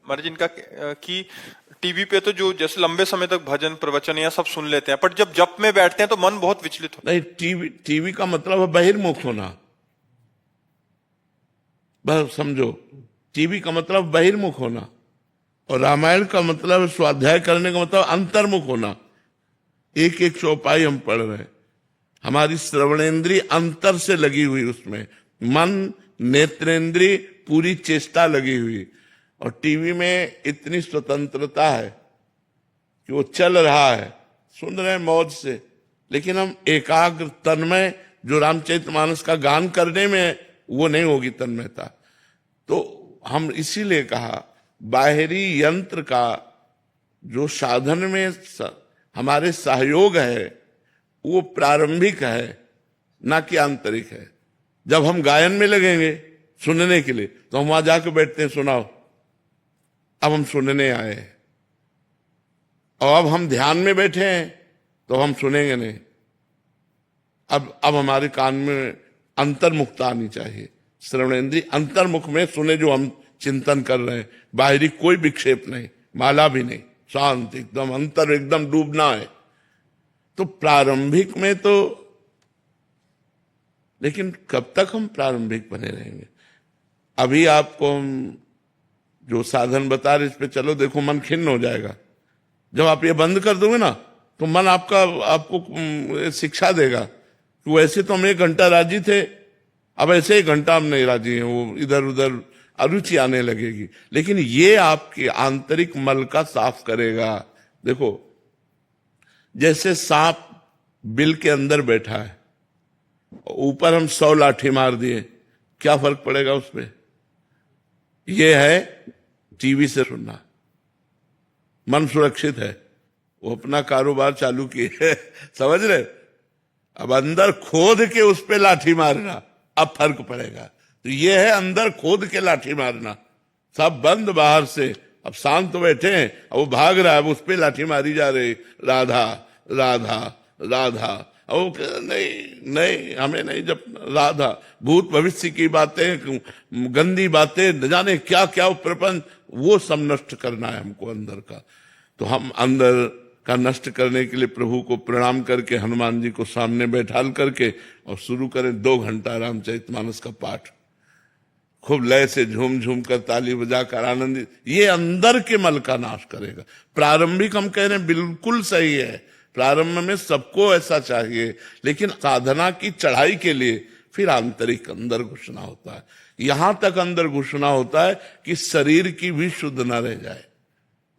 महाराज इनका कि टीवी पे तो जो जैसे लंबे समय तक भजन प्रवचन या सब सुन लेते हैं, पर जब जप में बैठते हैं तो मन बहुत विचलित होता नहीं, टीवी का मतलब है बहिर्मुख होना। बस समझो, टीवी का मतलब बहिर्मुख होना, और रामायण का मतलब स्वाध्याय करने का मतलब अंतर्मुख होना। एक एक चौपाई हम पढ़ रहे हैं, हमारी श्रवणेंद्रिय अंतर से लगी हुई, उसमें मन नेत्रेंद्रिय पूरी चेष्टा लगी हुई। और टीवी में इतनी स्वतंत्रता है कि वो चल रहा है, सुन रहे हैं मौज से, लेकिन हम एकाग्र तन्मय जो रामचरितमानस का गान करने में वो नहीं होगी तन्मयता। तो हम इसीलिए कहा बाहरी यंत्र का जो साधन में हमारे सहयोग है वो प्रारंभिक है, ना कि आंतरिक है। जब हम गायन में लगेंगे सुनने के लिए तो हम वहां जाकर बैठते हैं, सुनाओ, अब हम सुनने आए हैं। और अब हम ध्यान में बैठे हैं तो हम सुनेंगे नहीं। अब हमारे कान में अंतर्मुखता आनी चाहिए, श्रवणेंद्रिय अंतर्मुख में सुने जो हम चिंतन कर रहे हैं, बाहरी कोई विक्षेप नहीं, माला भी नहीं, शांत एकदम, अंतर एकदम डूबना है। तो प्रारंभिक में तो, लेकिन कब तक हम प्रारंभिक बने रहेंगे? अभी आपको हम जो साधन बता रहे इस पे चलो, देखो मन खिन्न हो जाएगा। जब आप ये बंद कर दोगे ना तो मन आपको शिक्षा देगा कि वैसे तो हम 1 घंटा राजी थे, अब ऐसे 1 घंटा हम नहीं राजी हैं, वो इधर उधर अरुचि आने लगेगी। लेकिन ये आपके आंतरिक मल का साफ करेगा। देखो, जैसे सांप बिल के अंदर बैठा है, ऊपर हम 100 लाठी मार दिए, क्या फर्क पड़ेगा उस पर? यह है टीवी से सुनना, मन सुरक्षित है, वो अपना कारोबार चालू किए समझ रहे? अब अंदर खोद के उस पे लाठी मारना, अब फर्क पड़ेगा। तो ये है अंदर खोद के लाठी मारना, सब बंद बाहर से, अब शांत तो बैठे हैं, अब वो भाग रहा है, अब उस पे लाठी मारी जा रही, राधा राधा राधा। अब नहीं नहीं, हमें नहीं, जब राधा, भूत भविष्य की बातें, गंदी बातें, न जाने क्या क्या प्रपंच, वो सब नष्ट करना है हमको अंदर का। तो हम अंदर का नष्ट करने के लिए प्रभु को प्रणाम करके, हनुमान जी को सामने बैठाल करके और शुरू करें 2 घंटा रामचरितमानस का पाठ, खूब लय से झूम झूम कर, ताली बजाकर, आनंदित। ये अंदर के मल का नाश करेगा। प्रारंभिक हम कह रहे हैं बिल्कुल सही है, प्रारंभ में सबको ऐसा चाहिए, लेकिन साधना की चढ़ाई के लिए फिर आंतरिक अंदर घुसना होता है। यहां तक अंदर घुसना होता है कि शरीर की भी शुद्ध न रह जाए।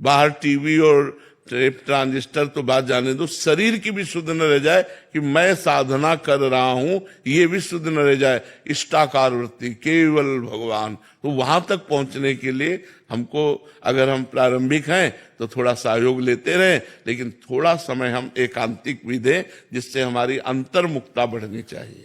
बाहर टीवी और ट्रांजिस्टर तो बात जाने दो, शरीर की भी शुद्ध न रह जाए कि मैं साधना कर रहा हूं, ये भी शुद्ध न रह जाए। इष्टाकार वृत्ति, केवल भगवान। तो वहां तक पहुंचने के लिए हमको, अगर हम प्रारंभिक हैं तो थोड़ा सहयोग लेते रहें, लेकिन थोड़ा समय हम एकांतिक भी दें, जिससे हमारी अंतर्मुखता बढ़नी चाहिए।